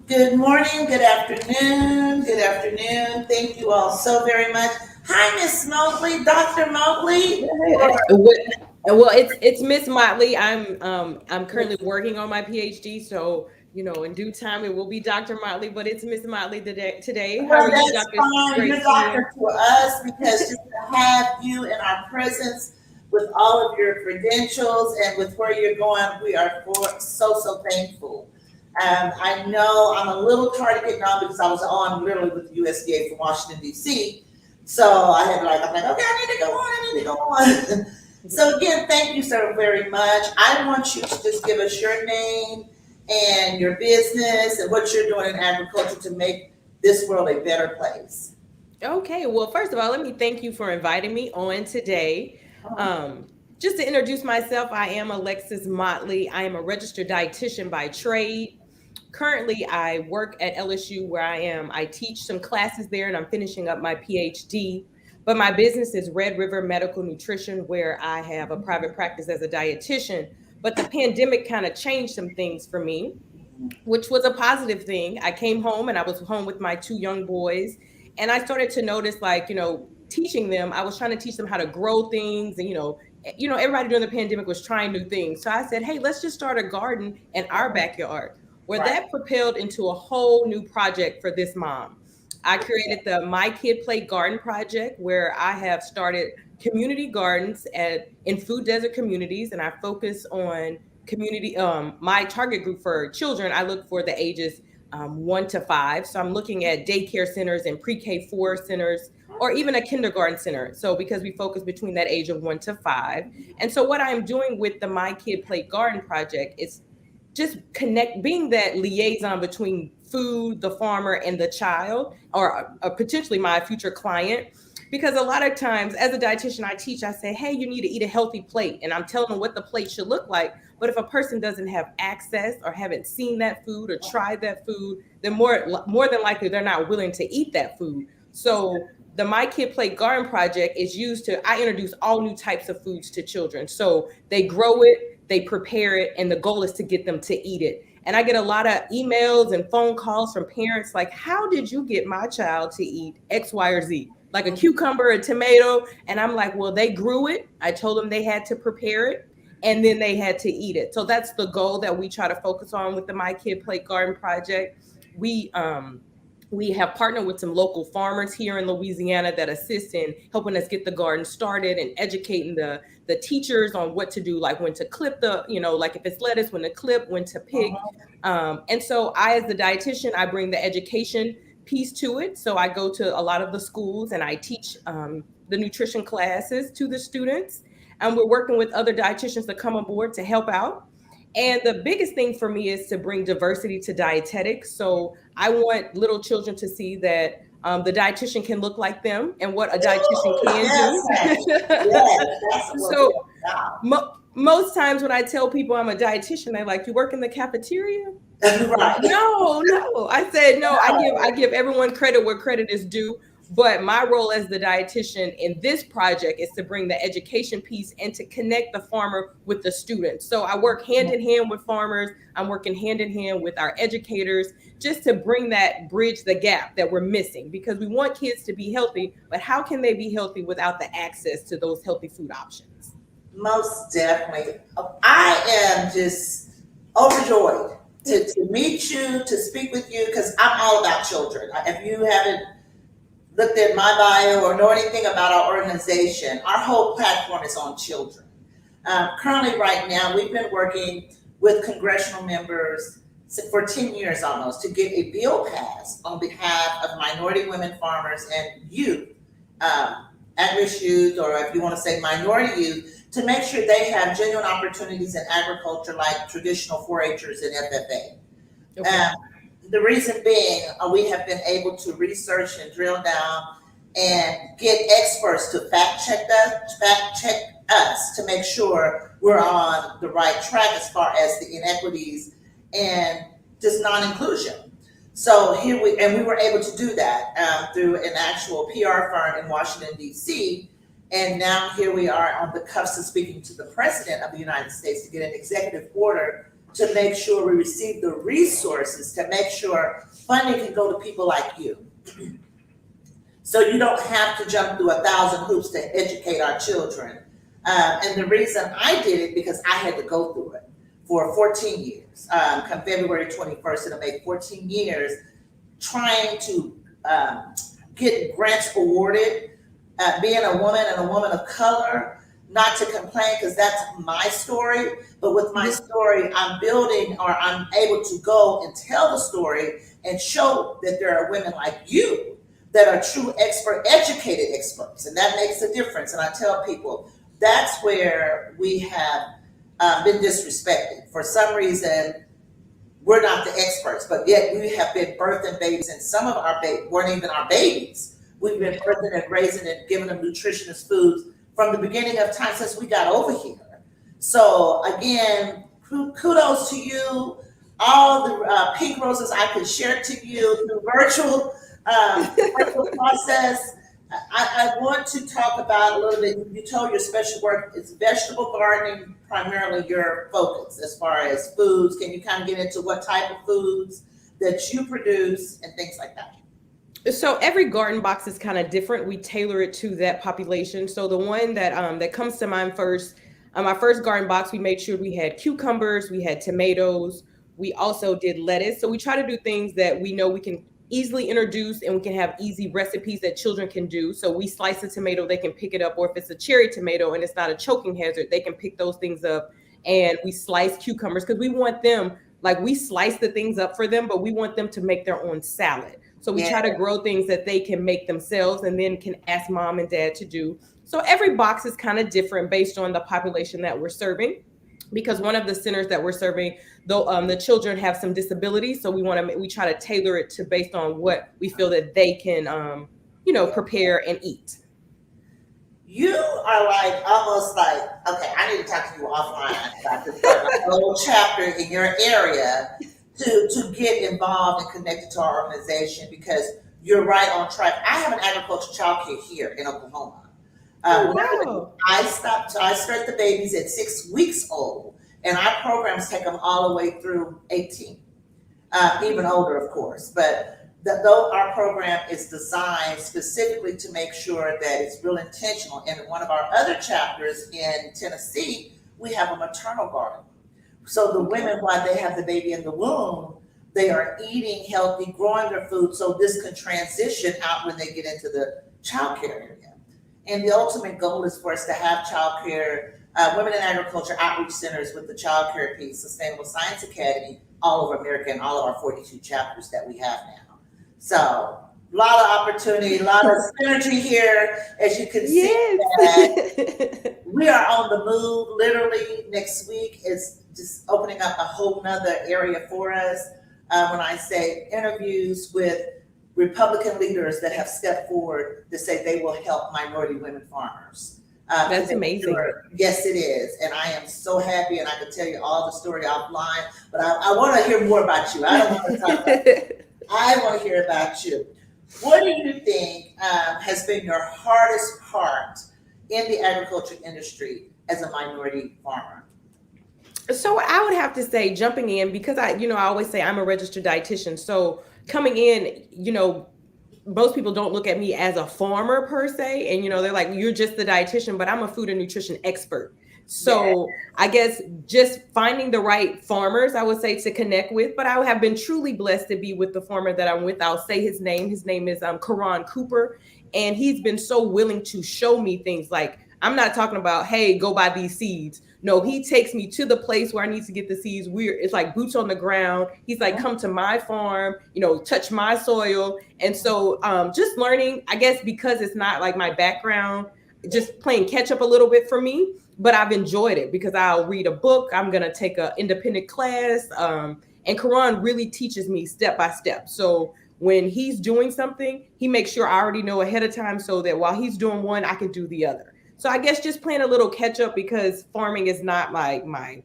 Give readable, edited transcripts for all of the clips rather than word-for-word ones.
Good morning, good afternoon, good afternoon. Thank you all so very much. Hi, Miss Motley, Dr. Motley. Well, it's Miss Motley. I'm currently working on my PhD, so in due time it will be Dr. Motley, but it's Miss Motley today. Today, how Well, are you, that's Doctor fine. You're Grace Senior? doctor to us because just to have you in our presence with all of your credentials and with where you're going, we are so thankful. I know I'm a little tired of getting on because I was on literally with the USDA from Washington D.C. So I'm like, okay, I need to go on. I need to go on. So again, thank you so very much. I want you to just give us your name and your business and what you're doing in agriculture to make this world a better place. Okay, well, first of all, let me thank you for inviting me on today. Um, just to introduce myself, I am Alexis Motley. I am a registered dietitian by trade. Currently, I work at LSU where I teach some classes there and I'm finishing up my PhD. But my business is Red River Medical Nutrition, where I have a private practice as a dietitian. But the pandemic kind of changed some things for me, which was a positive thing. I came home and I was home with my two young boys, and I started to notice, like, teaching them. I was trying to teach them how to grow things, and everybody during the pandemic was trying new things. So I said, hey, let's just start a garden in our backyard. Where Right. that propelled into a whole new project for this mom. I created the My Kid Play Garden project, where I have started community gardens in food desert communities, and I focus on community. My target group for children, I look for the ages 1 to 5. So I'm looking at daycare centers and pre-K 4 centers, or even a kindergarten center. So because we focus between that age of 1 to 5. And so what I'm doing with the My Kid Play Garden project is just being that liaison between food, the farmer, and the child, or potentially my future client. Because a lot of times, as a dietitian, I teach, I say, hey, you need to eat a healthy plate. And I'm telling them what the plate should look like. But if a person doesn't have access or haven't seen that food or tried that food, then more than likely they're not willing to eat that food. So the My Kid Play Garden project is used to, I introduce all new types of foods to children. So they grow it, they prepare it, and the goal is to get them to eat it. And I get a lot of emails and phone calls from parents like, how did you get my child to eat X, Y, or Z? Like a cucumber, a tomato. And I'm like, well, they grew it. I told them they had to prepare it and then they had to eat it. So that's the goal that we try to focus on with the My Kid Play Garden project. We we have partnered with some local farmers here in Louisiana that assist in helping us get the garden started and educating the teachers on what to do, like when to clip like if it's lettuce, when to clip, when to pick. And so I, as the dietitian, I bring the education piece to it. So I go to a lot of the schools and I teach the nutrition classes to the students. And we're working with other dietitians to come aboard to help out. And the biggest thing for me is to bring diversity to dietetics. So I want little children to see that the dietitian can look like them and what a dietitian Ooh, can do. yes, yes, that's what we're So about. most times when I tell people I'm a dietitian, they're like, "You work in the cafeteria?" Right. No, no. I said no. I give everyone credit where credit is due. But my role as the dietitian in this project is to bring the education piece and to connect the farmer with the students. So I work hand in hand with farmers. I'm working hand in hand with our educators just to bridge the gap that we're missing, because we want kids to be healthy, but how can they be healthy without the access to those healthy food options? Most definitely. I am just overjoyed to meet you, to speak with you, because I'm all about children. If you haven't looked at my bio or know anything about our organization, our whole platform is on children. Currently, right now, we've been working with congressional members for 10 years almost to get a bill passed on behalf of minority women farmers and youth, at-risk youth, or if you want to say minority youth, to make sure they have genuine opportunities in agriculture like traditional 4-Hers and FFA. Okay. The reason being, we have been able to research and drill down and get experts to fact check us to make sure we're on the right track as far as the inequities and just non-inclusion. So we were able to do that through an actual PR firm in Washington D.C. And now here we are on the cuffs of speaking to the president of the United States to get an executive order to make sure we receive the resources to make sure funding can go to people like you. So you don't have to jump through 1,000 hoops to educate our children. And the reason I did it because I had to go through it for 14 years. Come February 21st, it'll make 14 years trying to get grants awarded, being a woman and a woman of color, not to complain because that's my story, but with my story, I'm building or I'm able to go and tell the story and show that there are women like you that are true expert, educated experts, and that makes a difference. And I tell people that's where we have been disrespected. For some reason, we're not the experts, but yet we have been birthing babies, and some of our babies weren't even our babies. We've been birthing and raising and giving them nutritious foods from the beginning of time since we got over here. So again, kudos to you. All the pink roses I could share to you through virtual process. I want to talk about a little bit, you told your special work is vegetable gardening, primarily your focus as far as foods. Can you kind of get into what type of foods that you produce and things like that? So every garden box is kind of different. We tailor it to that population. So the one that comes to mind first, our first garden box, we made sure we had cucumbers, we had tomatoes, we also did lettuce. So we try to do things that we know we can easily introduce and we can have easy recipes that children can do. So we slice a tomato, they can pick it up, or if it's a cherry tomato and it's not a choking hazard, they can pick those things up. And we slice cucumbers because we want them, like we slice the things up for them, but we want them to make their own salad. So we try to grow things that they can make themselves and then can ask mom and dad to do. So every box is kind of different based on the population that we're serving, because one of the centers that we're serving, though, the children have some disabilities. So we try to tailor it to based on what we feel that they can, prepare and eat. You are like almost like, okay, I need to talk to you offline about this whole chapter in your area to get involved and connected to our organization, because you're right on track. I have an agriculture childcare here in Oklahoma. Wow. I start the babies at 6 weeks old, and our programs take them all the way through 18, even older, of course. But though our program is designed specifically to make sure that it's real intentional. In one of our other chapters in Tennessee, we have a maternal garden. So the women, while they have the baby in the womb, they are eating healthy, growing their food, so this can transition out when they get into the childcare area. And the ultimate goal is for us to have childcare, women in agriculture outreach centers with the childcare piece, Sustainable Science Academy, all over America, and all of our 42 chapters that we have now. So a lot of opportunity, a lot of synergy here, as you can see. That we are on the move. Literally next week is just opening up a whole nother area for us. When I say interviews with Republican leaders that have stepped forward to say they will help minority women farmers. That's amazing. Yes, it is. And I am so happy, and I can tell you all the story offline, but I want to hear more about you. I don't want to talk about you. I want to hear about you. What do you think has been your hardest part in the agriculture industry as a minority farmer? So I would have to say jumping in, because I always say I'm a registered dietitian. So coming in, most people don't look at me as a farmer per se. And, they're like, you're just the dietitian, but I'm a food and nutrition expert. So I guess just finding the right farmers, I would say, to connect with. But I have been truly blessed to be with the farmer that I'm with. I'll say his name. His name is Karan Cooper. And he's been so willing to show me things. Like, I'm not talking about, hey, go buy these seeds. No, he takes me to the place where I need to get the seeds. It's like boots on the ground. He's like, come to my farm, touch my soil. And so just learning, I guess, because it's not like my background, just playing catch up a little bit for me. But I've enjoyed it because I'll read a book. I'm going to take an independent class. And Karan really teaches me step by step. So when he's doing something, he makes sure I already know ahead of time so that while he's doing one, I can do the other. So I guess just playing a little catch up, because farming is not like my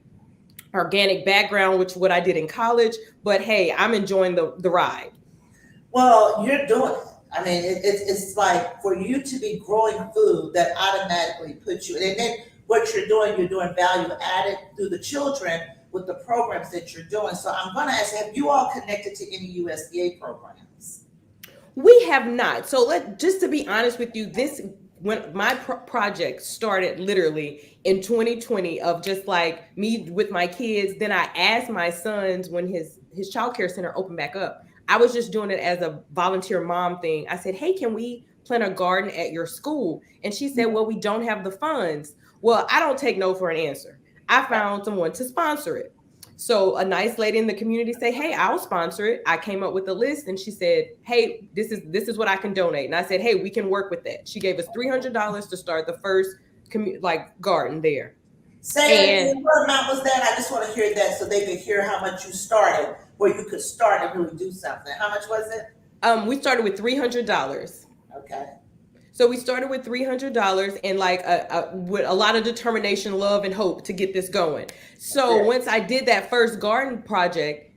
organic background, which what I did in college. But hey, I'm enjoying the ride. Well, you're doing it. I mean, it's like for you to be growing food that automatically puts you, and then what you're doing value added through the children, with the programs that you're doing. So I'm going to ask, have you all connected to any USDA programs? We have not. So just to be honest with you, when my project started literally in 2020 of just like me with my kids, then I asked my sons when his childcare center opened back up. I was just doing it as a volunteer mom thing. I said, "Hey, can we plant a garden at your school?" And she said, "Well, we don't have the funds." Well, I don't take no for an answer. I found someone to sponsor it. So a nice lady in the community say, "Hey, I'll sponsor it." I came up with a list and she said, "Hey, this is what I can donate." And I said, "Hey, we can work with that." She gave us $300 to start the first garden there. Say what amount was that? I just want to hear that so they could hear how much you started, where you could start and really do something. How much was it? We started with $300. Okay. So we started with $300 and with a lot of determination, love, and hope to get this going. So once I did that first garden project,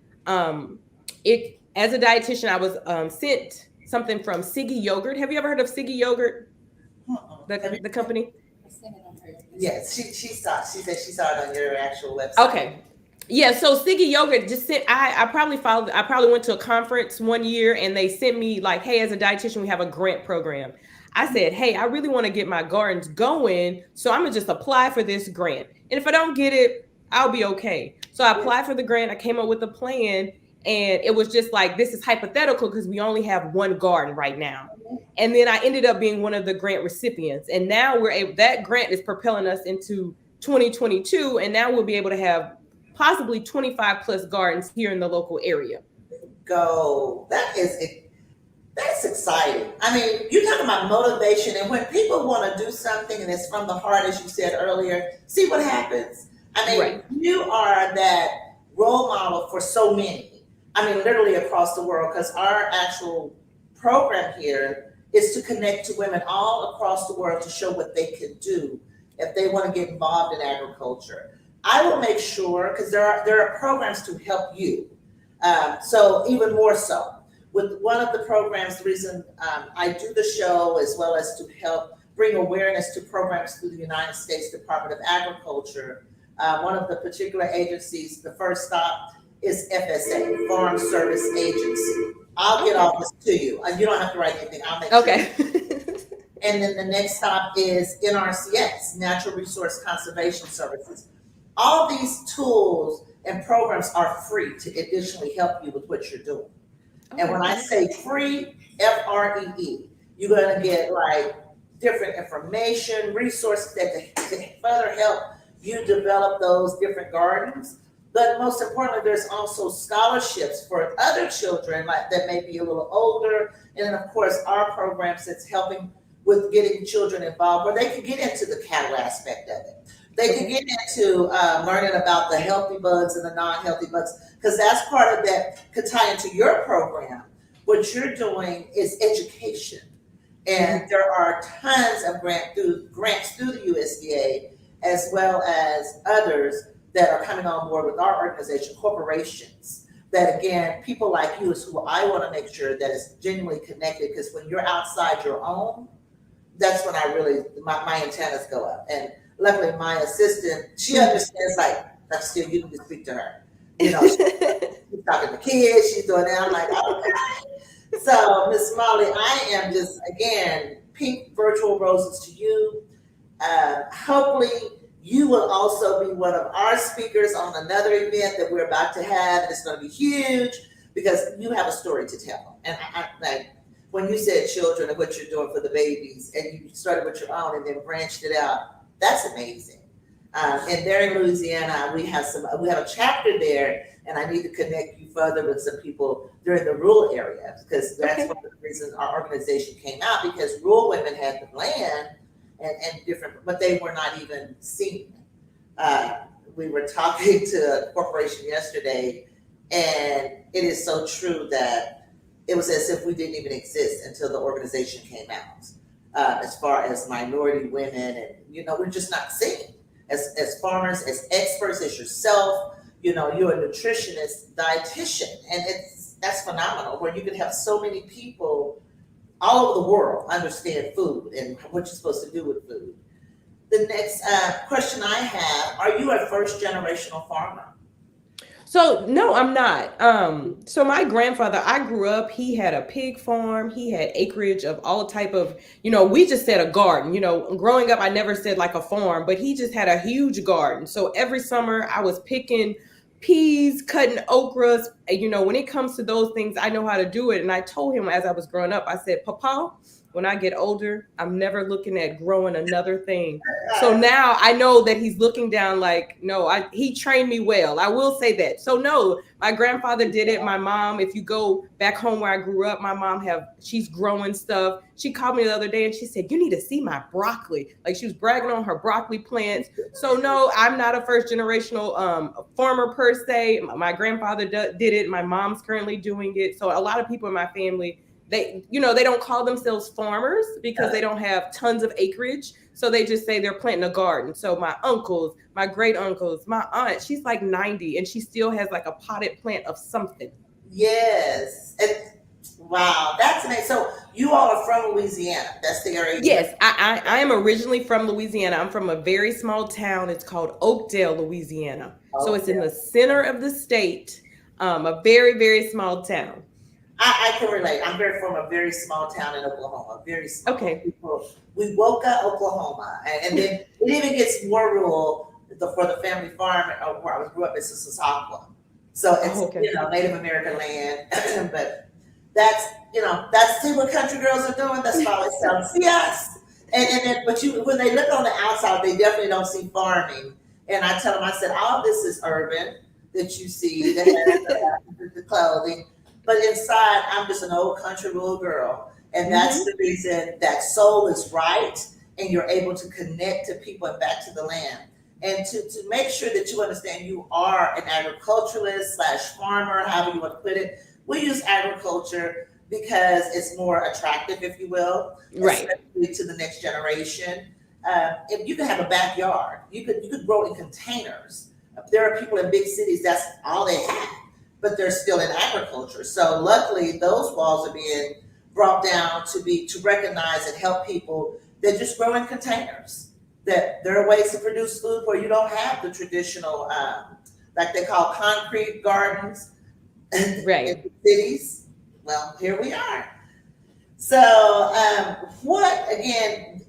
it as a dietitian, I was sent something from Siggy Yogurt. Have you ever heard of Siggy Yogurt? The company? Yes, she saw. She said she saw it on your actual website. Okay. Yeah, so Siggy Yogurt just sent. I probably went to a conference one year and they sent me like, "Hey, as a dietitian, we have a grant program." I said, "Hey, I really want to get my gardens going, so I'm gonna just apply for this grant. And if I don't get it, I'll be okay." So I applied for the grant. I came up with a plan, and it was just like, this is hypothetical because we only have one garden right now. And then I ended up being one of the grant recipients, and now that grant is propelling us into 2022, and now we'll be able to have possibly 25 plus gardens here in the local area. Go. That's exciting. I mean, you're talking about motivation, and when people want to do something and it's from the heart, as you said earlier, see what happens. I mean, right. You are that role model for so many. I mean, literally across the world, because our actual program here is to connect to women all across the world to show what they can do if they want to get involved in agriculture. I will make sure, because there are programs to help you. So even more so. With one of the programs, the reason I do the show, as well as to help bring awareness to programs through the United States Department of Agriculture, one of the particular agencies, the first stop is FSA, Farm Service Agency. I'll get all this to you. You don't have to write anything. I'll make sure. Okay. And then the next stop is NRCS, Natural Resource Conservation Services. All these tools and programs are free to additionally help you with what you're doing. And when I say free, FREE, you're going to get like different information, resources that can further help you develop those different gardens. But most importantly, there's also scholarships for other children that may be a little older. And then, of course, our programs that's helping with getting children involved, where they can get into the cattle aspect of it. They can get into learning about the healthy bugs and the non-healthy bugs, because that's part of that could tie into your program. What you're doing is education. And there are tons of grants through the USDA, as well as others that are coming on board with our organization, corporations, that again, people like you is who I want to make sure that is genuinely connected, because when you're outside your own, that's when I really, my antennas go up. And luckily, my assistant, she understands, like, that's still, you need to speak to her. You know, she's talking to kids, she's doing that. I'm like, okay. So, Ms. Motley, I am just, again, pink virtual roses to you. Hopefully, you will also be one of our speakers on another event that we're about to have. It's going to be huge because you have a story to tell. And I like, when you said children and what you're doing for the babies, and you started with your own and then branched it out, that's amazing. And there in Louisiana, we have a chapter there, and I need to connect you further with some people during the rural area, because that's one of the reasons our organization came out, because rural women had the land and different, but they were not even seen. We were talking to a corporation yesterday, and it is so true that it was as if we didn't even exist until the organization came out. As far as minority women, and we're just not seen as farmers, as experts, as yourself. You're a nutritionist, dietitian, and that's phenomenal. Where you can have so many people all over the world understand food and what you're supposed to do with food. The next question I have: are you a first generational farmer? So no, I'm not. So my grandfather, I grew up, he had a pig farm, he had acreage of all type of, we just said a garden. Growing up, I never said like a farm, but he just had a huge garden. So every summer I was picking peas, cutting okras. When it comes to those things, I know how to do it. And I told him as I was growing up, I said, Papa, when I get older, I'm never looking at growing another thing. So now I know that he's looking down like, no, he trained me well. I will say that. So no, my grandfather did it. My mom, if you go back home where I grew up, my mom she's growing stuff. She called me the other day and she said, you need to see my broccoli. Like she was bragging on her broccoli plants. So no, I'm not a first generational farmer per se. My grandfather did it. My mom's currently doing it. So a lot of people in my family, they don't call themselves farmers because they don't have tons of acreage. So they just say they're planting a garden. So my uncles, my great uncles, my aunt, she's like 90 and she still has like a potted plant of something. Yes. Wow, that's amazing. So you all are from Louisiana. That's the area. Yes, I am originally from Louisiana. I'm from a very small town. It's called Oakdale, Louisiana. So it's in the center of the state, a very, very small town. I can relate. I'm from a very small town in Oklahoma. Very small. Okay. People. We woke up Oklahoma, and then it even gets more rural for the family farm where I grew up in Sissaquah. So it's Native American land, but that's see what country girls are doing. That's why they sound see us. And then but when they look on the outside, they definitely don't see farming. And I tell them, I said, all this is urban that you see, the clothing. But inside, I'm just an old country rural girl. And that's the reason that soul is right and you're able to connect to people and back to the land. And to make sure that you understand you are an agriculturalist / farmer, however you want to put it. We use agriculture because it's more attractive, if you will, right, especially to the next generation. If you could have a backyard, you could grow in containers. There are people in big cities, that's all they have, but they're still in agriculture. So luckily those walls are being brought down to recognize and help people that just grow in containers. That there are ways to produce food where you don't have the traditional, like they call concrete gardens right. in cities. Well, here we are. So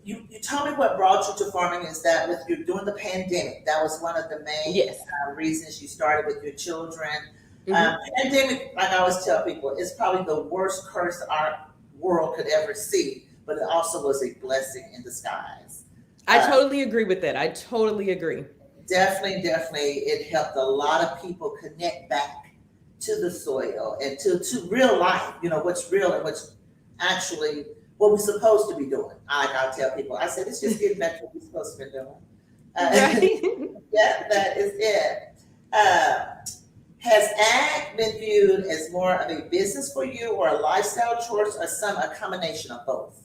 you told me what brought you to farming is that with you during the pandemic, that was one of the main reasons you started with your children. Pandemic, like I always tell people, is probably the worst curse our world could ever see, but it also was a blessing in disguise. I totally agree with that. I totally agree. Definitely, it helped a lot of people connect back to the soil and to real life, what's real and what's actually what we're supposed to be doing. I'll tell people, I said, it's just getting back to what we're supposed to be doing. Right. Yeah, that is it. Has ag been viewed as more of a business for you or a lifestyle choice or a combination of both?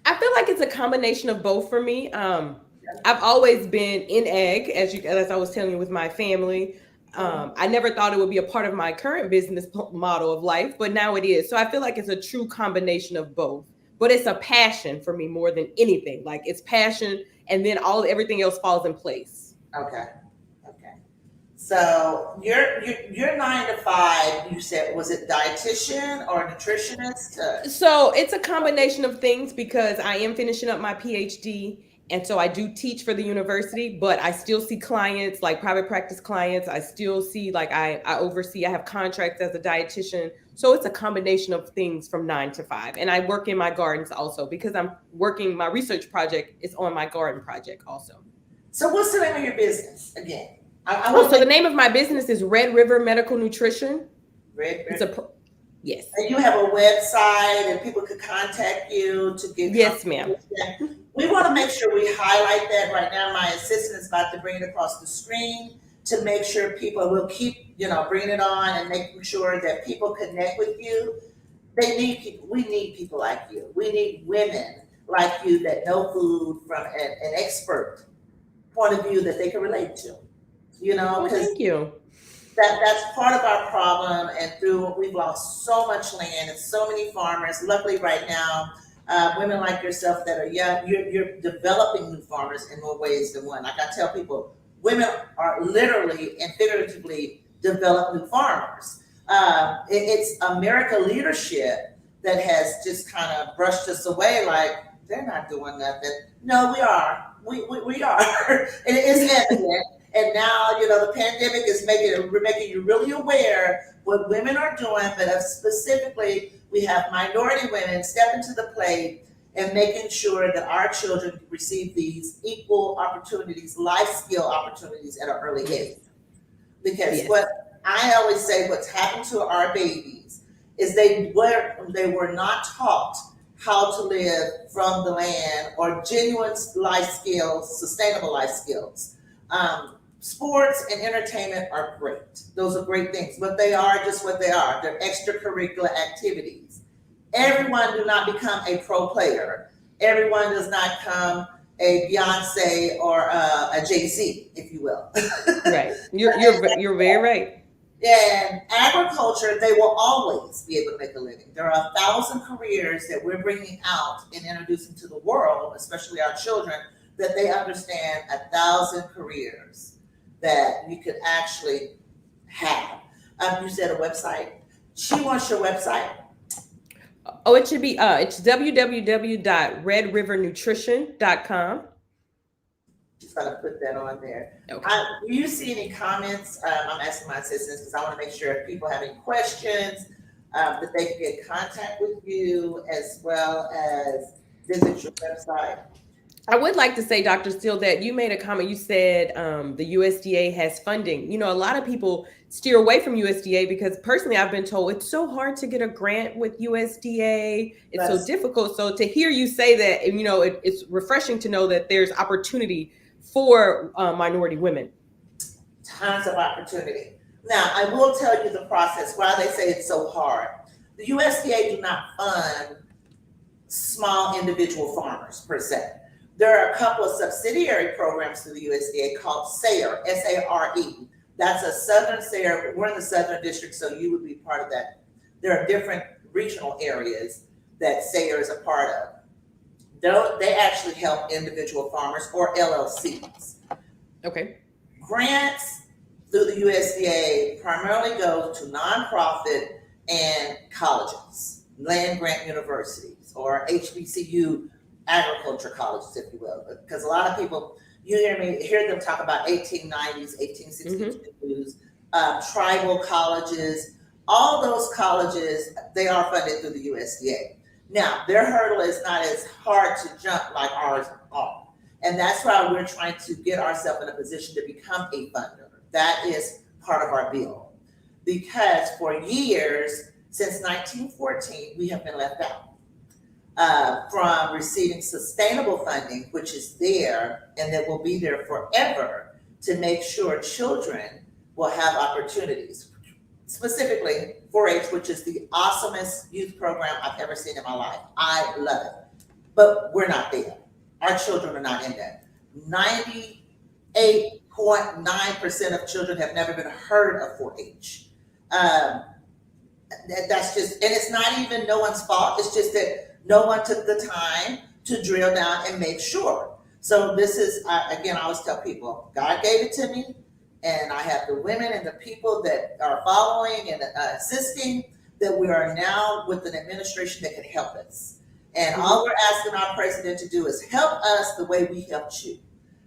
I feel like it's a combination of both for me. I've always been in ag, as I was telling you, with my family. I never thought it would be a part of my current business model of life, but now it is. So I feel like it's a true combination of both. But it's a passion for me more than anything. Like it's passion, and then everything else falls in place. Okay. So your 9 to 5, you said, was it dietitian or nutritionist? So it's a combination of things because I am finishing up my PhD. And so I do teach for the university, but I still see clients, like private practice clients. I still see, like I oversee, I have contracts as a dietitian. So it's a combination of things from 9 to 5. And I work in my gardens also because my research project is on my garden project also. So what's the name of your business again? So the name of my business is Red River Medical Nutrition. Red River. Yes. And you have a website and people could contact you to get. Yes, ma'am. We want to make sure we highlight that right now. My assistant is about to bring it across the screen to make sure people will keep, bringing it on and making sure that people connect with you. They need people. We need people like you. We need women like you that know food from an expert point of view that they can relate to. Thank you. That's part of our problem, and we've lost so much land and so many farmers. Luckily, right now, women like yourself that are young, you're developing new farmers in more ways than one. Like I tell people, women are literally and figuratively develop new farmers. It's America leadership that has just kind of brushed us away like they're not doing nothing. No, we are. We are. And it is evident. And now, the pandemic is making you really aware what women are doing, but specifically, we have minority women stepping to the plate and making sure that our children receive these equal opportunities, life skill opportunities at an early age. Because what I always say, what's happened to our babies is they were not taught how to live from the land or genuine life skills, sustainable life skills. Sports and entertainment are great. Those are great things, but they are just what they are. They're extracurricular activities. Everyone do not become a pro player. Everyone does not become a Beyonce or a Jay-Z, if you will. Right. You're very right. And agriculture, they will always be able to make a living. There are 1,000 careers that we're bringing out and introducing to the world, especially our children, that they understand 1,000 careers that you could actually have. You said a website. She wants your website. Oh, it should be, it's www.redrivernutrition.com. She's going to put that on there. Okay. Do you see any comments? I'm asking my assistants because I want to make sure if people have any questions, that they can get in contact with you as well as visit your website. I would like to say, Dr. Steele, that you made a comment. You said the USDA has funding. A lot of people steer away from USDA because personally, I've been told it's so hard to get a grant with USDA. It's so difficult. So to hear you say that, it's refreshing to know that there's opportunity for minority women. Tons of opportunity. Now, I will tell you the process, why they say it's so hard. The USDA do not fund small individual farmers per se. There are a couple of subsidiary programs through the USDA called SARE, S-A-R-E. That's a Southern SARE. We're in the Southern District, so you would be part of that. There are different regional areas that SARE is a part of. They actually help individual farmers or LLCs. Okay. Grants through the USDA primarily go to nonprofit and colleges, land grant universities, or HBCU agriculture colleges, if you will, because a lot of people, you hear them talk about 1890s, 1862s, tribal colleges, all those colleges, they are funded through the USDA. Now, their hurdle is not as hard to jump like ours are. And that's why we're trying to get ourselves in a position to become a funder. That is part of our bill. Because for years, since 1914, we have been left out. From receiving sustainable funding, which is there and that will be there forever to make sure children will have opportunities. Specifically 4-H, which is the awesomest youth program I've ever seen in my life. I love it. But we're not there. Our children are not in that. 98.9% of children have never been heard of 4-H. That's just, and it's not even no one's fault. It's just that no one took the time to drill down and make sure. So this is, again, I always tell people, God gave it to me, and I have the women and the people that are following and assisting, that we are now with an administration that can help us. And all we're asking our president to do is help us the way we helped you.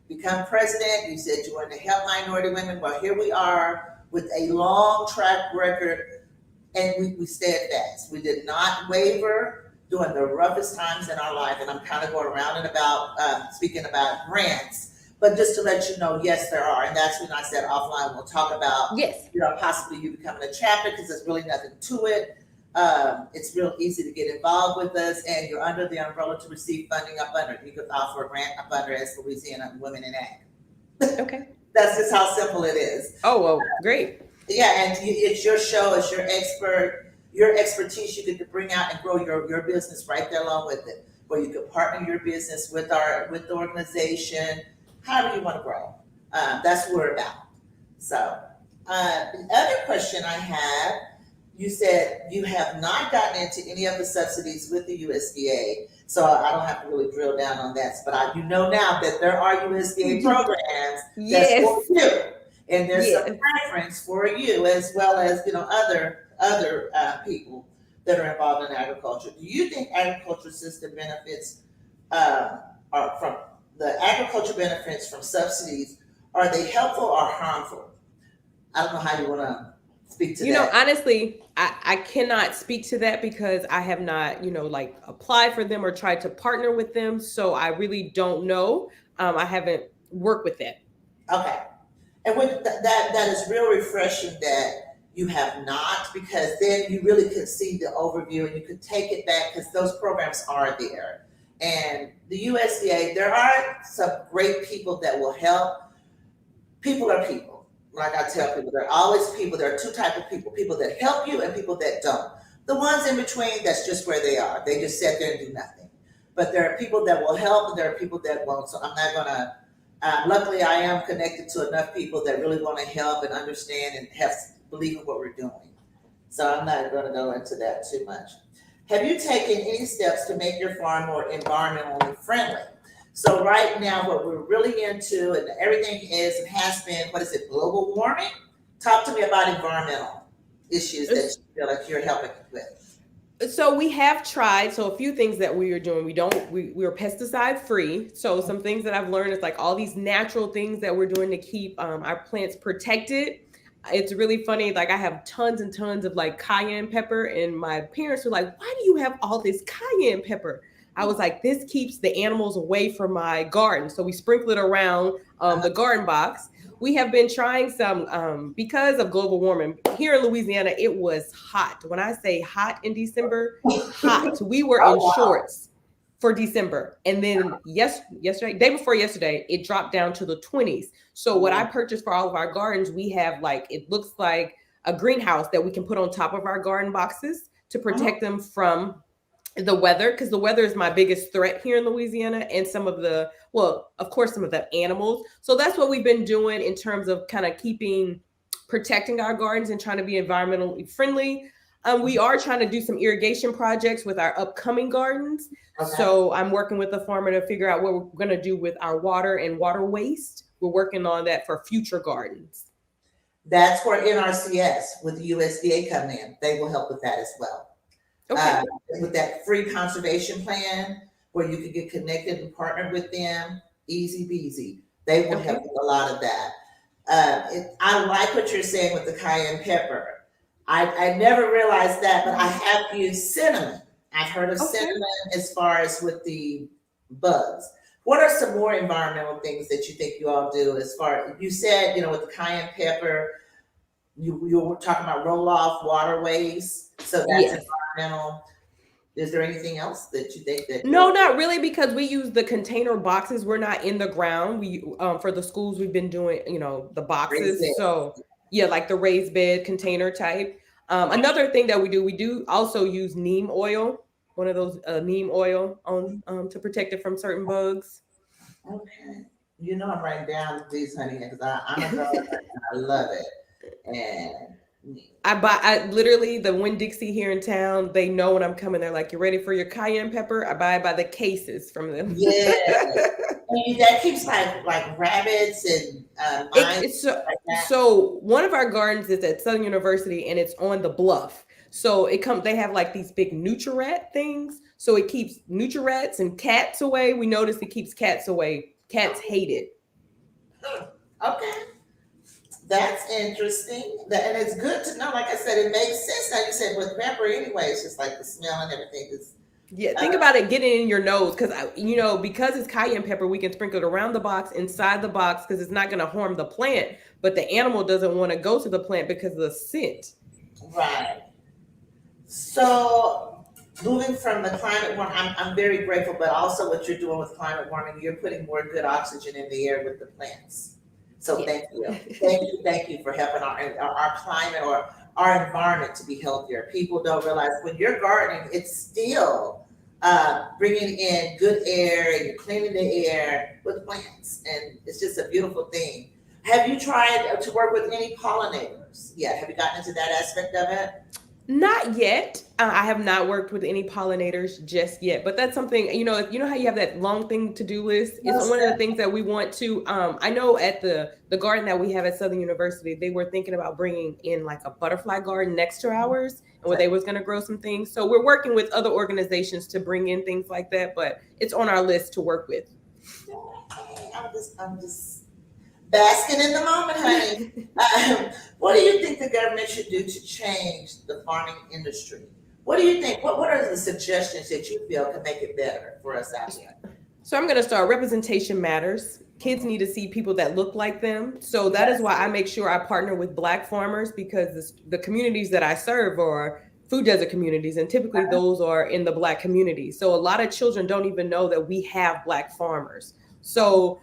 Become president, you said you wanted to help minority women. Well, here we are with a long track record, and we stayed fast. We did not waver during the roughest times in our life, and I'm kind of going around and about speaking about grants, but just to let you know, yes, there are, and that's when I said offline we'll talk about, possibly you becoming a chapter, because there's really nothing to it. It's real easy to get involved with us, and you're under the umbrella to receive funding up under. You can file for a grant up under as Louisiana Women in Ag. Okay. That's just how simple it is. Oh, well, great. Yeah, and it's your show, it's your expertise you get to bring out and grow your business right there along with it, where you could partner your business with the organization, however you want to grow. That's what we're about. So the other question I had, you said you have not gotten into any of the subsidies with the USDA, so I don't have to really drill down on that. But you know now that there are USDA programs that's for you. and there's some Yes. preference for you as well as other people that are involved in agriculture. Do you think agriculture system benefits are from the agriculture benefits from subsidies? Are they helpful or harmful? I don't know how you want to speak to that. Honestly, I cannot speak to that because I have not, like applied for them or tried to partner with them. So I really don't know. I haven't worked with that. Okay. And with that is real refreshing that you have not, because then you really could see the overview and you could take it back because those programs are there. And the USDA, there are some great people that will help. People are people. Like I tell people, there are always people. There are two types of people that help you and people that don't. The ones in between, that's just where they are. They just sit there and do nothing. But there are people that will help and there are people that won't. So I'm not going to luckily, I am connected to enough people that really want to help and understand and believe in what we're doing. So I'm not going to go into that too much. Have you taken any steps to make your farm more environmentally friendly? So right now, what we're really into, and everything is and has been, what is it, global warming? Talk to me about environmental issues that you feel like you're helping with. So we have tried. So a few things that we are doing. We're pesticide free. So some things that I've learned is like all these natural things that we're doing to keep our plants protected. It's really funny. Like I have tons and tons of like cayenne pepper, and my parents were like, "Why do you have all this cayenne pepper?" I was like, "This keeps the animals away from my garden." So we sprinkle it around the garden box. We have been trying some because of global warming. Here in Louisiana, it was hot. When I say hot in December, hot. We were in shorts for December. And then yesterday, day before yesterday, it dropped down to the 20s. So what I purchased for all of our gardens, we have it looks like a greenhouse that we can put on top of our garden boxes to protect them from the weather, because the weather is my biggest threat here in Louisiana, and some of the animals. So that's what we've been doing in terms of kind of protecting our gardens and trying to be environmentally friendly. We are trying to do some irrigation projects with our upcoming gardens. Okay. So I'm working with the farmer to figure out what we're going to do with our water and water waste. We're working on that for future gardens. That's where NRCS with the USDA come in. They will help with that as well. Okay. With that free conservation plan where you can get connected and partnered with them, easy peasy. They will help with a lot of that. I like what you're saying with the cayenne pepper. I never realized that, but I have used cinnamon. I've heard of cinnamon as far as with the bugs. What are some more environmental things that you think you all do as far, you said, with the cayenne pepper, you were talking about roll-off waterways, so that's environmental. Is there anything else that you think that? No, not really, because we use the container boxes. We're not in the ground. We for the schools, we've been doing, the boxes. So like the raised bed container type. Another thing that we do also use neem oil, one of those neem oil on to protect it from certain bugs. Okay. I'm writing down these, honey, because I'm a girl and I love it. And I literally, the Winn-Dixie here in town, they know when I'm coming. They're like, "You ready for your cayenne pepper?" I buy it by the cases from them. Yeah. That keeps like rabbits and mice. So one of our gardens is at Southern University and it's on the bluff. So they have like these big nutri-rat things. So it keeps nutri-rats and cats away. We noticed it keeps cats away. Cats hate it. Okay. That's interesting. And it's good to know. Like I said, it makes sense. Like you said, with pepper anyway, it's just like the smell and everything is. Yeah, think about it getting in your nose, because because it's cayenne pepper, we can sprinkle it around the box, inside the box, because it's not going to harm the plant, but the animal doesn't want to go to the plant because of the scent. Right. So moving from the climate warming, I'm very grateful, but also what you're doing with climate warming, you're putting more good oxygen in the air with the plants. So thank you. Thank you for helping our climate or our environment to be healthier. People don't realize when you're gardening, it's still bringing in good air and you're cleaning the air with plants. And it's just a beautiful thing. Have you tried to work with any pollinators? Yeah. Have you gotten into that aspect of it? Not yet. I have not worked with any pollinators just yet, but that's something, you know how you have that long thing to do list. It's Most one of the things that we want to. I know at the garden that we have at Southern University, they were thinking about bringing in like a butterfly garden next to ours, and where they was going to grow some things. So we're working with other organizations to bring in things like that, but it's on our list to work with. I'm just basking in the moment, honey. What do you think the government should do to change the farming industry? What do you think? What are the suggestions that you feel can make it better for us out here? So I'm going to start. Representation matters. Kids need to see people that look like them. So that is Yes. why I make sure I partner with Black farmers, because the communities that I serve are food desert communities, and typically those are in the Black community. So a lot of children don't even know that we have Black farmers. So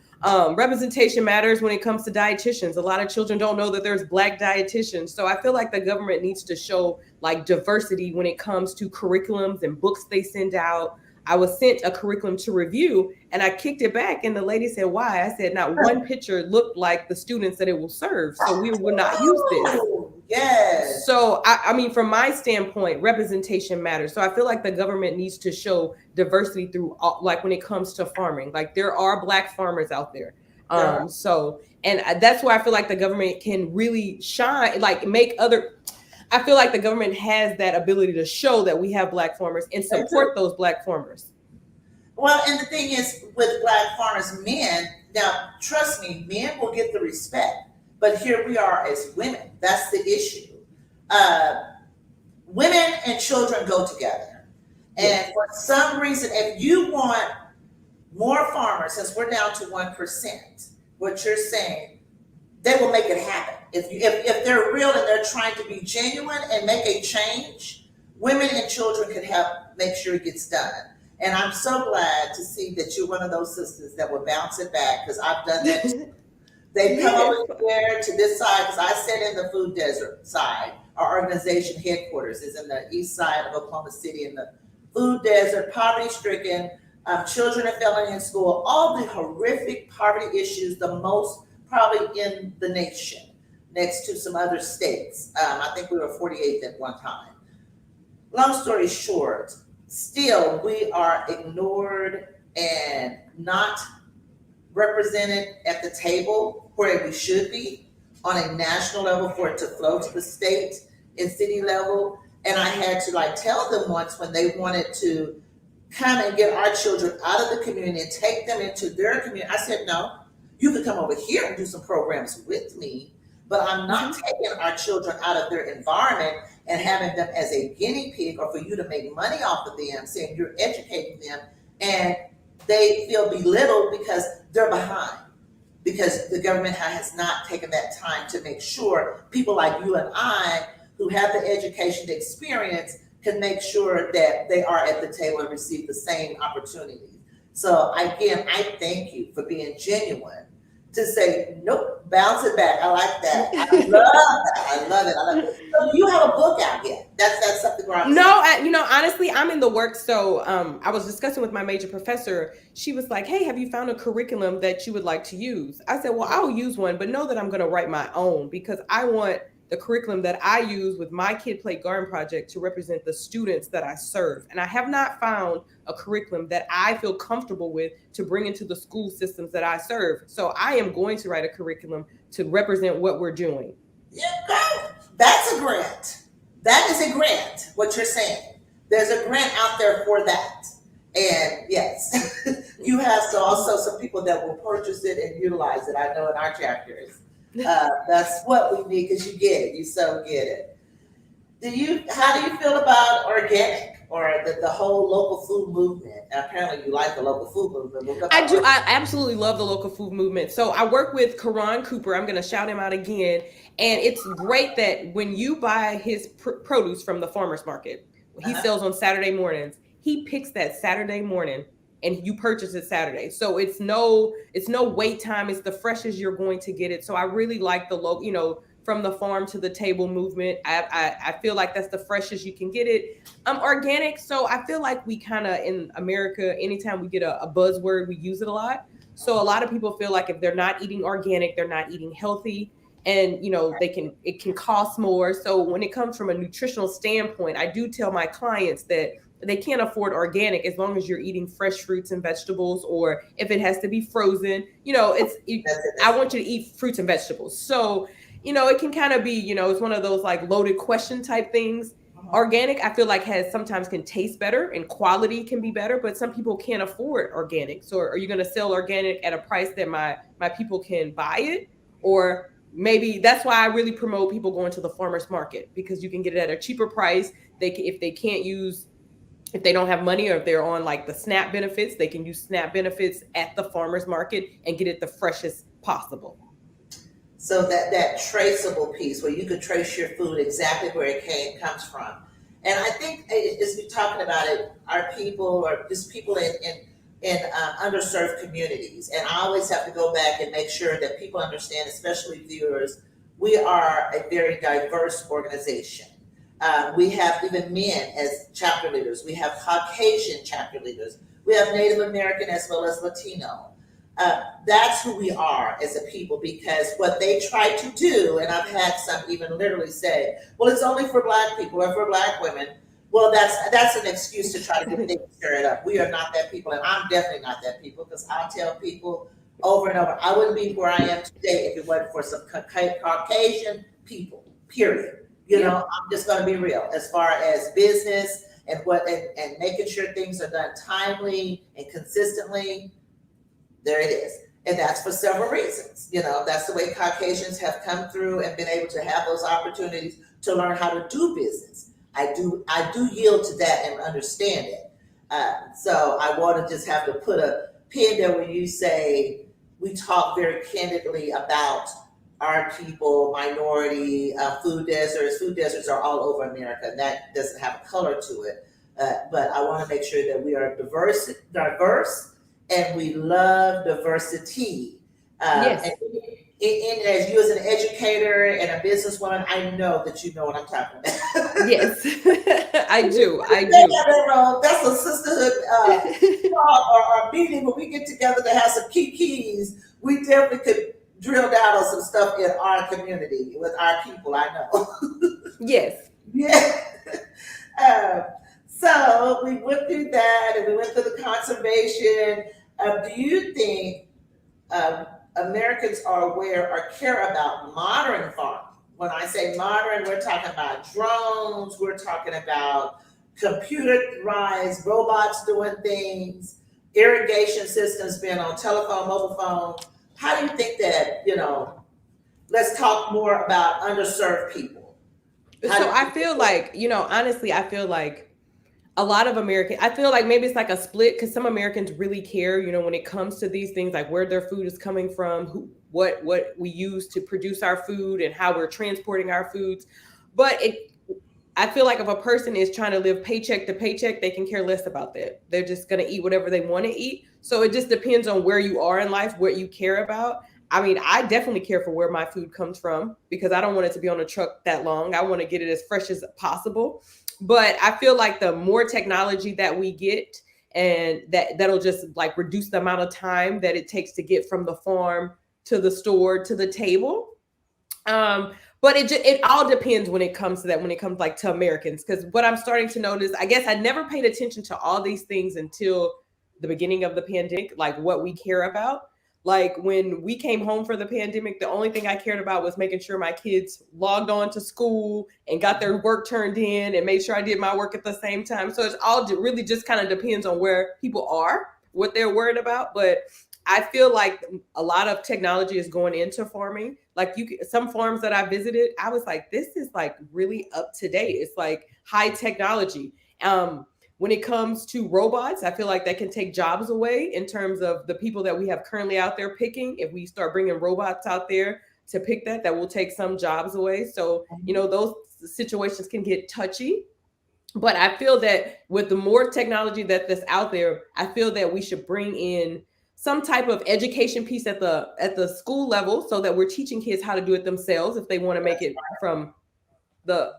representation matters when it comes to dietitians. A lot of children don't know that there's Black dietitians. So I feel like the government needs to show like diversity when it comes to curriculums and books they send out. I was sent a curriculum to review, and I kicked it back, and the lady said, "Why?" I said, "Not one picture looked like the students that it will serve, so we will not use this." Oh, yes. So I mean, from my standpoint, representation matters. So I feel like the government needs to show diversity through like when it comes to farming. Like there are Black farmers out there. So and that's where I feel like the government can really shine, like make other. I feel like the government has that ability to show that we have Black farmers and support those Black farmers. Well, and the thing is, with Black farmers, men, now trust me, men will get the respect, but here we are as women. That's the issue. Uh, Women and children go together. And for some reason, if you want more farmers, since we're down to 1%, what you're saying, they will make it happen. If they're real and they're trying to be genuine and make a change, women and children can help make sure it gets done. And I'm so glad to see that you're one of those sisters that will bounce it back, because I've done that too. They come over here to this side, because I sit in the food desert side. Our organization headquarters is in the east side of Oklahoma City, in the food desert, poverty stricken, children are failing in school, all the horrific poverty issues, the most probably in the nation, next to some other states. I think we were 48th at one time. Long story short, still we are ignored and not represented at the table where we should be on a national level for it to flow to the state and city level. And I had to like tell them once, when they wanted to come and get our children out of the community and take them into their community, I said, no, you can come over here and do some programs with me, but I'm not taking our children out of their environment and having them as a guinea pig, or for you to make money off of them, saying you're educating them, and they feel belittled because they're behind, because the government has not taken that time to make sure people like you and I, who have the education, the experience, can make sure that they are at the table and receive the same opportunities. So again, I thank you for being genuine to say, nope, bounce it back. I like that. I love that. I love it. I love it. So you have a book out yet? That's something where I'm No, honestly, I'm in the works. So I was discussing with my major professor. She was like, "Hey, have you found a curriculum that you would like to use?" I said, "Well, I'll use one, but know that I'm going to write my own, because I want the curriculum that I use with my Kid Play Garden project to represent the students that I serve. And I have not found a curriculum that I feel comfortable with to bring into the school systems that I serve. So I am going to write a curriculum to represent what we're doing." Yeah, go. That's a grant. That is a grant, what you're saying. There's a grant out there for that. And yes, you have also some people that will purchase it and utilize it. I know in our chapters. That's what we need, because you get it. You so get it. How do you feel about organic, or the whole local food movement? Apparently you like the local food movement. I do. I absolutely love the local food movement. So I work with Karan Cooper. I'm going to shout him out again. And it's great that when you buy his produce from the farmer's market, he sells on Saturday mornings, he picks that Saturday morning and you purchase it Saturday. So it's no wait time. It's the freshest you're going to get it. So I really like the local, from the farm to the table movement. I feel like that's the freshest you can get it. Organic. So I feel like we kind of, in America, anytime we get a buzzword, we use it a lot. So a lot of people feel like if they're not eating organic, they're not eating healthy. and it can cost more. So when it comes from a nutritional standpoint, I do tell my clients that they can't afford organic as long as you're eating fresh fruits and vegetables, or if it has to be frozen, I want you to eat fruits and vegetables. So it can kind of be, it's one of those like loaded question type things. Organic, I feel like sometimes can taste better and quality can be better, but some people can't afford organic. So are you going to sell organic at a price that my people can buy it? Or maybe that's why I really promote people going to the farmer's market, because you can get it at a cheaper price. If they don't have money, or if they're on like the SNAP benefits, they can use SNAP benefits at the farmer's market and get it the freshest possible. So that traceable piece where you could trace your food exactly where it comes from. And I think as we're talking about it, our people, or just people in underserved communities, and I always have to go back and make sure that people understand, especially viewers, we are a very diverse organization. We have even men as chapter leaders. We have Caucasian chapter leaders. We have Native American as well as Latino. That's who we are as a people, because what they try to do, and I've had some even literally say, well, it's only for Black people or for Black women. Well, that's an excuse to try to get things stirred up. We are not that people, and I'm definitely not that people, because I'll tell people over and over, I wouldn't be where I am today if it wasn't for some Caucasian people, period. I'm just going to be real as far as business and and making sure things are done timely and consistently. There it is. And that's for several reasons. That's the way Caucasians have come through and been able to have those opportunities to learn how to do business. I do yield to that and understand it. So I want to just have to put a pin there when you say we talk very candidly about our people, minority, food deserts. Food deserts are all over America, and that doesn't have a color to it. But I want to make sure that we are diverse, and we love diversity. Yes. And as you as an educator and a businesswoman, I know that you know what I'm talking about. Yes, I do. That's a sisterhood or meeting where we get together to have some keys. We definitely could drill down on some stuff in our community with our people. I know. Yes. Yeah. So we went through that, and we went through the conservation. Do you think Americans are aware or care about modern farming? When I say modern, we're talking about drones, we're talking about computerized robots doing things, irrigation systems being on telephone, mobile phone. How do you think that, let's talk more about underserved people. So I feel like, honestly, I feel like a lot of Americans, I feel like maybe it's like a split, because some Americans really care, when it comes to these things, like where their food is coming from, what we use to produce our food, and how we're transporting our foods. But I feel like if a person is trying to live paycheck to paycheck, they can care less about that. They're just going to eat whatever they want to eat. So it just depends on where you are in life, what you care about. I mean, I definitely care for where my food comes from, because I don't want it to be on a truck that long. I want to get it as fresh as possible. But I feel like the more technology that we get, and that'll just like reduce the amount of time that it takes to get from the farm to the store to the table. But it all depends when it comes to that, when it comes like to Americans, because what I'm starting to notice, I guess I never paid attention to all these things until the beginning of the pandemic, like what we care about. Like when we came home for the pandemic, the only thing I cared about was making sure my kids logged on to school and got their work turned in, and made sure I did my work at the same time. So it's all really just kind of depends on where people are, what they're worried about. But I feel like a lot of technology is going into farming. Like some farms that I visited, I was like, this is like really up to date. It's like high technology. When it comes to robots, I feel like that can take jobs away in terms of the people that we have currently out there picking. If we start bringing robots out there to pick that will take some jobs away. So, those situations can get touchy. But I feel that with the more technology that's out there, I feel that we should bring in some type of education piece at the school level, so that we're teaching kids how to do it themselves if they want to make it from the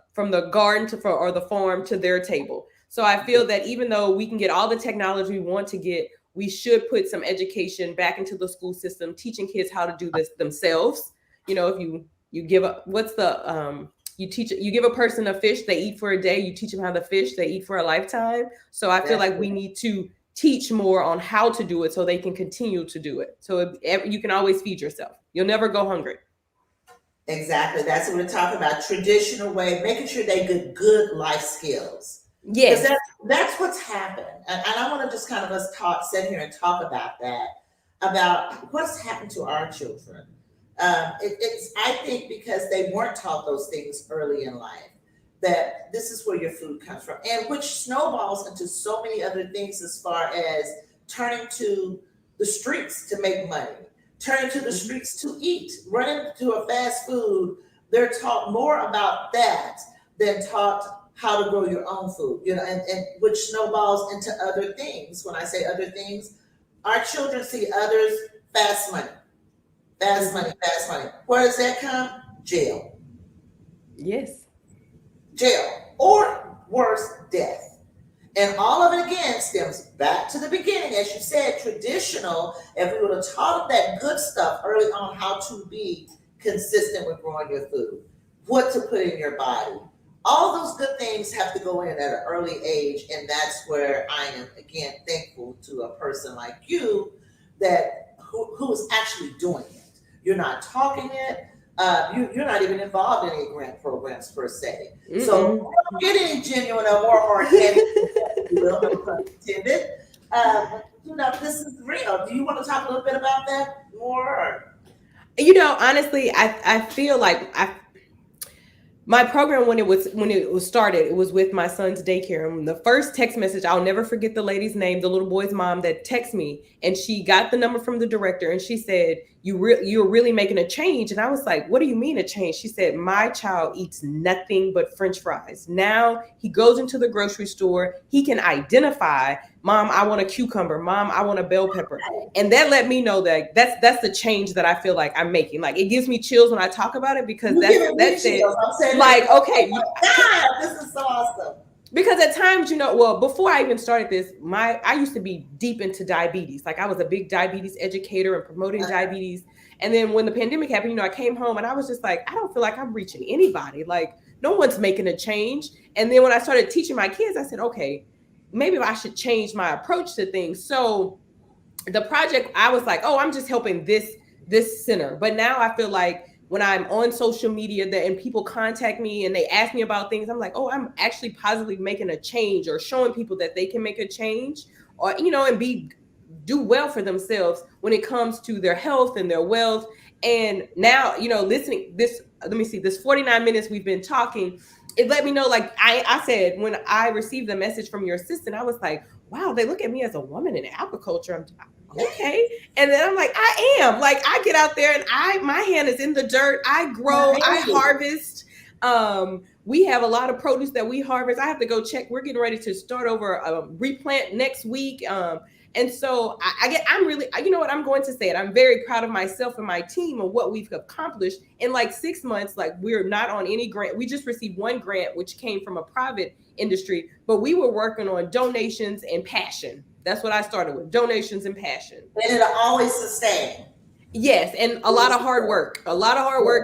garden or the farm to their table. So I feel that even though we can get all the technology we want to get, we should put some education back into the school system, teaching kids how to do this themselves. If you You give a what's the you give a person a fish, they eat for a day. You teach them how to fish, they eat for a lifetime. So I feel like we need to teach more on how to do it so they can continue to do it. So you can always feed yourself. You'll never go hungry. Exactly. That's what we're talking about. Traditional way, making sure they get good life skills. Yes. Because that's what's happened. And I want to just kind of sit here and talk about that, about what's happened to our children. It's, I think, because they weren't taught those things early in life, that this is where your food comes from, and which snowballs into so many other things as far as turning to the streets to make money, turning to the streets to eat, running to a fast food. They're taught more about that than taught how to grow your own food, and which snowballs into other things. When I say other things, our children see others, fast money, fast money, fast money. Where does that come? Jail. Yes. Jail, or worse, death. And all of it again stems back to the beginning, as you said, traditional. If we would have taught them that good stuff early on, how to be consistent with growing your food, what to put in your body, all those good things have to go in at an early age. And that's where I am, again, thankful to a person like you that who is actually doing it. You're not talking it. You're not even involved in any grant programs per se. Mm-mm. So don't get any genuine or more organic, no pun intended. This is real. Do you want to talk a little bit about that more? Or? Honestly, I feel like my program, when it was started, it was with my son's daycare. And the first text message, I'll never forget the lady's name, the little boy's mom that texted me, and she got the number from the director, and she said, you're really making a change. And I was like, what do you mean a change? She said, my child eats nothing but French fries. Now he goes into the grocery store, he can identify, Mom, I want a cucumber. Mom, I want a bell pepper. And that let me know that that's the change that I feel like I'm making. Like, it gives me chills when I talk about it, because that's it. Like, okay. Oh God, this is so awesome. Because at times, before I even started this, I used to be deep into diabetes. Like, I was a big diabetes educator and promoting diabetes. And then when the pandemic happened, I came home and I was just like, I don't feel like I'm reaching anybody. Like, no one's making a change. And then when I started teaching my kids, I said, okay, maybe I should change my approach to things. So the project, I was like, oh, I'm just helping this center. But now I feel like when I'm on social media and people contact me and they ask me about things, I'm like, oh, I'm actually positively making a change, or showing people that they can make a change, or, and do well for themselves when it comes to their health and their wealth. And now, listening this 49 minutes we've been talking, it let me know, like I said, when I received the message from your assistant, I was like, wow, they look at me as a woman in agriculture. Okay. And then I'm like, I am. Like, I get out there and my hand is in the dirt. I grow, I harvest. We have a lot of produce that we harvest. I have to go check. We're getting ready to start over a replant next week. And so I'm really, I'm going to say it. I'm very proud of myself and my team and what we've accomplished in like 6 months. Like, we're not on any grant. We just received one grant, which came from a private industry, but we were working on donations and passion. That's what I started with, donations and passion. And it'll always sustain. Yes, and a lot of hard work,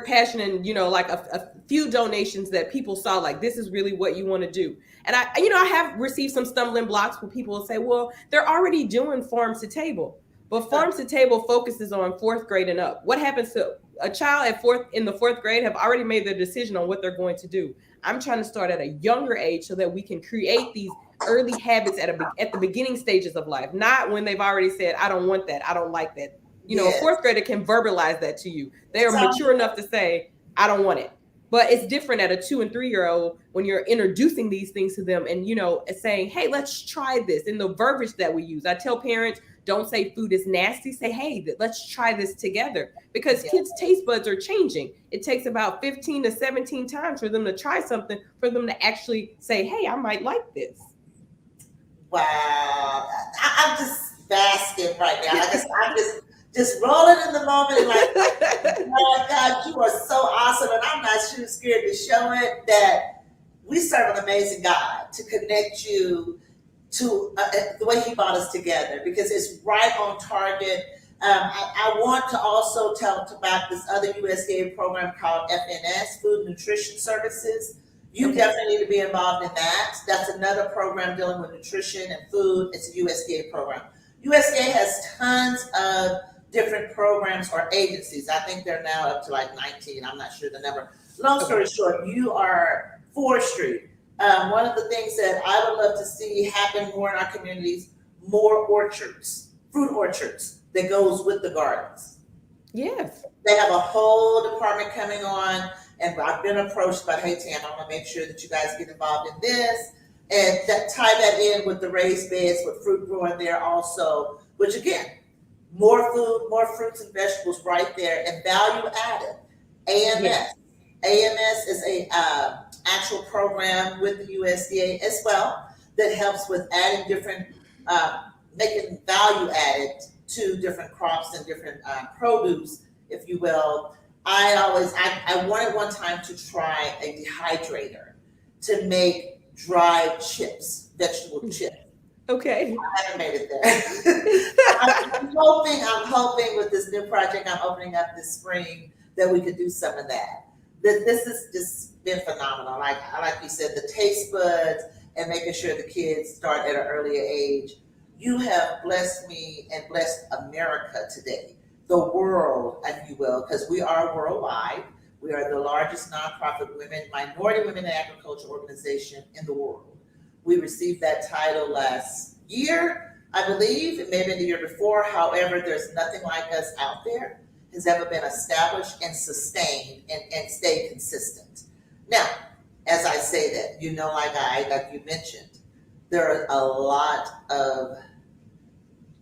passion, and like a few donations that people saw, like, this is really what you want to do. And I have received some stumbling blocks where people will say, well, they're already doing farm to table, but farm to table focuses on 4th grade and up. What happens to a child in the 4th grade have already made their decision on what they're going to do? I'm trying to start at a younger age so that we can create these early habits at the beginning stages of life, not when they've already said, I don't want that, I don't like that. A 4th grader can verbalize that to you. They are mature enough to say, I don't want it. But it's different at a 2 and 3 year old when you're introducing these things to them and, saying, hey, let's try this. In the verbiage that we use, I tell parents, don't say food is nasty. Say, hey, let's try this together, because kids' taste buds are changing. It takes about 15 to 17 times for them to try something, for them to actually say, hey, I might like this. Wow. I'm just basking right now. I'm just rolling in the moment and like, oh God, you are so awesome. And I'm not too scared to show it that we serve an amazing God to connect you to the way he brought us together, because it's right on target. I want to also talk about this other USDA program called FNS, Food Nutrition Services. You Okay. definitely need to be involved in that. That's another program dealing with nutrition and food. It's a USDA program. USDA has tons of different programs or agencies. I think they're now up to like 19. I'm not sure the number. Long story short, you are forestry. One of the things that I would love to see happen more in our communities, more orchards, fruit orchards that goes with the gardens. Yes. They have a whole department coming on, and I've been approached by, hey Tam, I want to make sure that you guys get involved in this, and tie that in with the raised beds with fruit growing there also, which again, more food, more fruits and vegetables right there, and value added. AMS. Yes. AMS is a actual program with the USDA as well that helps with adding different, making value added to different crops and different produce, if you will. I wanted one time to try a dehydrator to make dried chips, vegetable chips. Okay. I haven't made it there. I'm hoping with this new project I'm opening up this spring that we could do some of that. This has just been phenomenal. Like you said, the taste buds and making sure the kids start at an earlier age. You have blessed me and blessed America today, the world, if you will, because we are worldwide. We are the largest nonprofit minority women in agriculture organization in the world. We received that title last year, I believe. It may have been the year before. However, there's nothing like us out there has ever been established and sustained and stayed consistent. Now, as I say that, like you mentioned, there are a lot of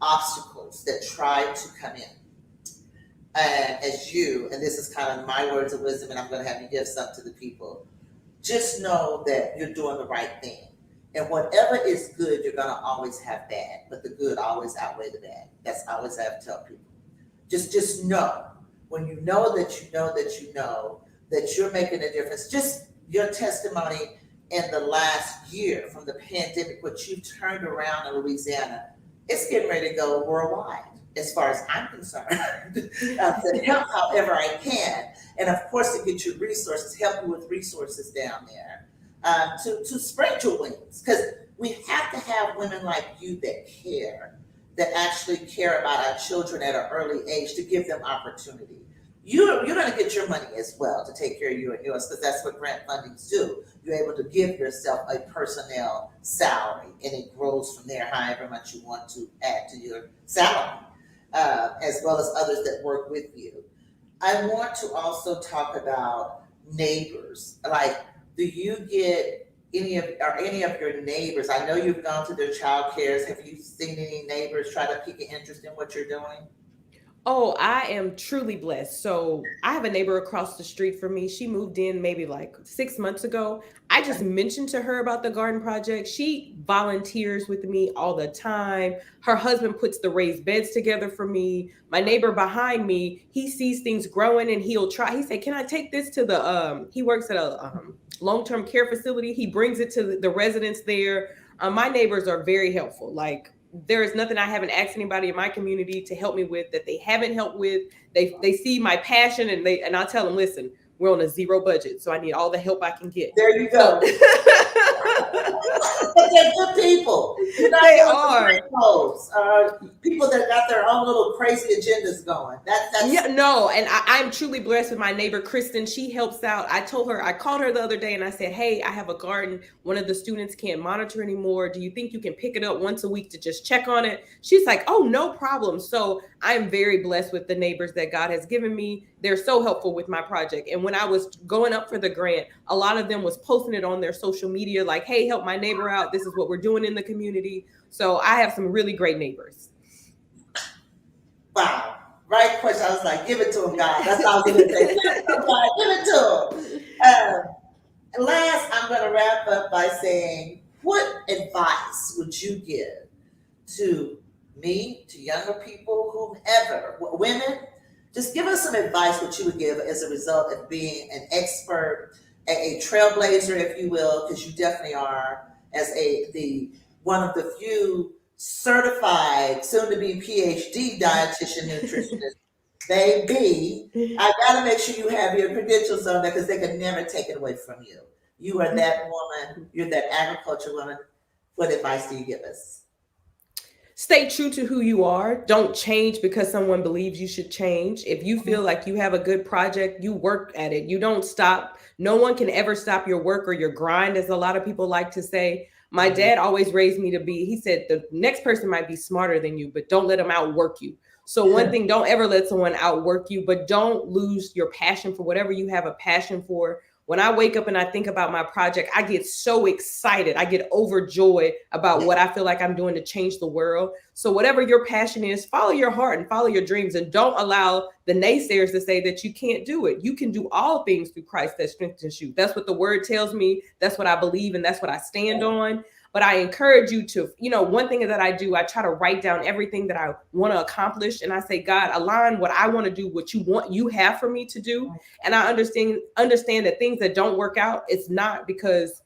obstacles that try to come in. And and this is kind of my words of wisdom, and I'm going to have you give some to the people. Just know that you're doing the right thing. And whatever is good, you're going to always have bad, but the good always outweigh the bad. That's always I have to tell people. Just know, when you know that you know that you know that you're making a difference, just your testimony in the last year from the pandemic, what you've turned around in Louisiana, it's getting ready to go worldwide, as far as I'm concerned, to help however I can. And of course, to get you resources, help you with resources down there, to spread your wings. Because we have to have women like you that actually care about our children at an early age, to give them opportunity. You're going to get your money as well to take care of you and yours, because that's what grant fundings do. You're able to give yourself a personnel salary, and it grows from there however much you want to add to your salary, as well as others that work with you. I want to also talk about neighbors. Like, do you get any of your neighbors? I know you've gone to their child cares. Have you seen any neighbors try to pique an interest in what you're doing? Oh, I am truly blessed. So I have a neighbor across the street from me. She moved in maybe like 6 months ago. I just mentioned to her about the garden project. She volunteers with me all the time. Her husband puts the raised beds together for me. My neighbor behind me, he sees things growing and he'll try. He said, "Can I take this to the?" He works at a long-term care facility. He brings it to the residents there. My neighbors are very helpful. Like, there is nothing I haven't asked anybody in my community to help me with that they haven't helped with. They see my passion, and I'll tell them, listen, we're on a zero budget, so I need all the help I can get. There you go. But they're good people. They are. People that got their own little crazy agendas going. Yeah, no, and I'm truly blessed with my neighbor, Kristen. She helps out. I called her the other day and I said, "Hey, I have a garden. One of the students can't monitor anymore. Do you think you can pick it up once a week to just check on it?" She's like, "Oh, no problem." So I'm very blessed with the neighbors that God has given me. They're so helpful with my project. And when I was going up for the grant, a lot of them was posting it on their social media, like, "Hey, help my neighbor out. This is what we're doing in the community." So I have some really great neighbors. Wow. Right question. I was like, give it to him, God. That's all I was going to say. Give it to him. Last, I'm going to wrap up by saying, what advice would you give to me, to younger people, whomever, women? Just give us some advice what you would give as a result of being an expert, a trailblazer, if you will, because you definitely are, as one of the few certified, soon to be PhD dietitian nutritionist. Baby, I gotta make sure you have your credentials on there because they can never take it away from you. You are that woman, you're that agriculture woman. What advice do you give us? Stay true to who you are. Don't change because someone believes you should change. If you feel like you have a good project, you work at it. You don't stop. No one can ever stop your work or your grind, as a lot of people like to say. My dad always raised me to be, he said, the next person might be smarter than you, but don't let them outwork you. So one thing, don't ever let someone outwork you, but don't lose your passion for whatever you have a passion for. When I wake up and I think about my project, I get so excited. I get overjoyed about what I feel like I'm doing to change the world. So whatever your passion is, follow your heart and follow your dreams, and don't allow the naysayers to say that you can't do it. You can do all things through Christ that strengthens you. That's what the word tells me. That's what I believe, and that's what I stand on. But I encourage you to, one thing that I do, I try to write down everything that I want to accomplish. And I say, God, align what I want to do, what you have for me to do. And I understand that things that don't work out, it's not because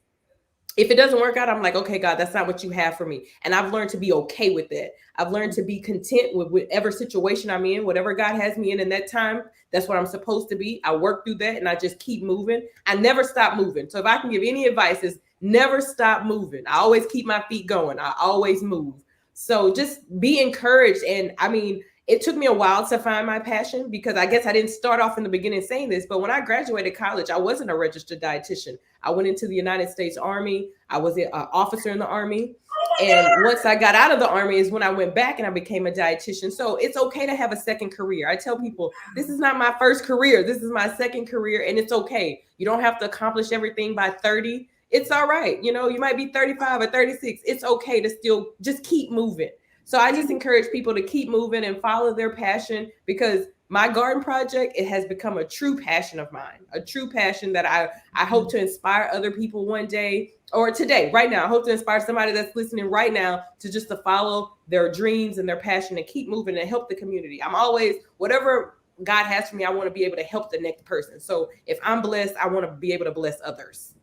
if it doesn't work out, I'm like, okay, God, that's not what you have for me. And I've learned to be okay with that. I've learned to be content with whatever situation I'm in, whatever God has me in that time. That's what I'm supposed to be. I work through that and I just keep moving. I never stop moving. So if I can give any advice, is never stop moving. I always keep my feet going. I always move. So just be encouraged. And I mean, it took me a while to find my passion, because I guess I didn't start off in the beginning saying this, but when I graduated college, I wasn't a registered dietitian. I went into the United States Army. I was an officer in the Army. And once I got out of the Army is when I went back and I became a dietitian. So it's okay to have a second career. I tell people, this is not my first career. This is my second career, and it's okay. You don't have to accomplish everything by 30. It's all right. You might be 35 or 36. It's okay to still just keep moving. So I just encourage people to keep moving and follow their passion, because my garden project, it has become a true passion of mine, a true passion that I hope to inspire other people one day, or today, right now. I hope to inspire somebody that's listening right now to follow their dreams and their passion and keep moving and help the community. I'm always, whatever God has for me, I want to be able to help the next person. So if I'm blessed, I want to be able to bless others.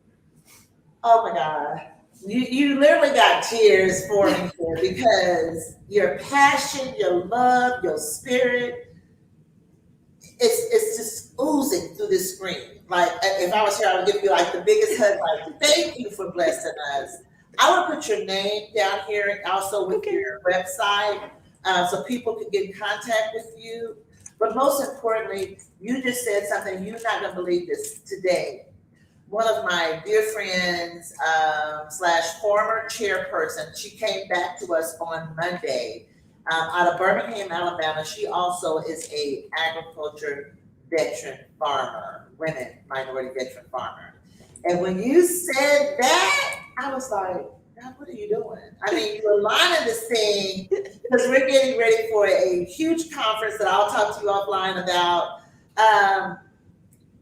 Oh my God. You literally got tears forming here, because your passion, your love, your spirit, it's just oozing through this screen. Like, if I was here, I would give you like the biggest hug, like, thank you for blessing us. I would put your name down here also with your website, so people can get in contact with you. But most importantly, you just said something, you're not gonna believe this today. One of my dear friends, / former chairperson, she came back to us on Monday out of Birmingham, Alabama. She also is a agriculture veteran farmer, women minority veteran farmer. And when you said that, I was like, God, what are you doing? I mean, you're aligning this thing, because we're getting ready for a huge conference that I'll talk to you offline about.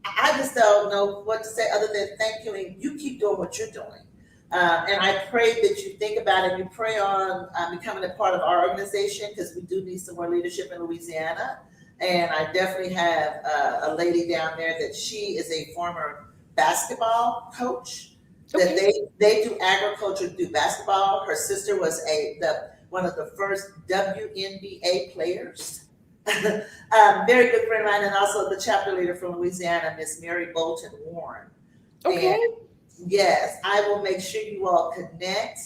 I just don't know what to say other than thank you, and you keep doing what you're doing. And I pray that you think about it. You pray on becoming a part of our organization, because we do need some more leadership in Louisiana. And I definitely have a lady down there that she is a former basketball coach. Okay. That they do agriculture, do basketball. Her sister was one of the first WNBA players. Very good friend of mine, and also the chapter leader from Louisiana, Miss Mary Bolton Warren. Okay. And yes, I will make sure you all connect.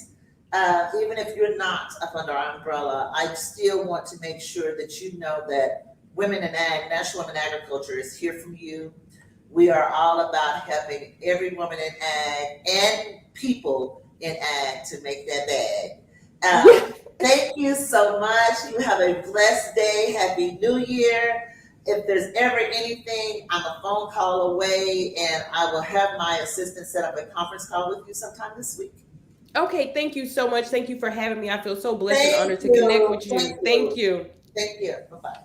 Even if you're not up under our umbrella, I still want to make sure that you know that Women in Ag, National Women in Agriculture, is here from you. We are all about helping every woman in ag and people in ag to make that bag. Thank you so much. You have a blessed day. Happy New Year. If there's ever anything, I'm a phone call away, and I will have my assistant set up a conference call with you sometime this week. Okay, thank you so much. Thank you for having me. I feel so blessed and honored to connect with you. Thank you. Thank you. Bye-bye.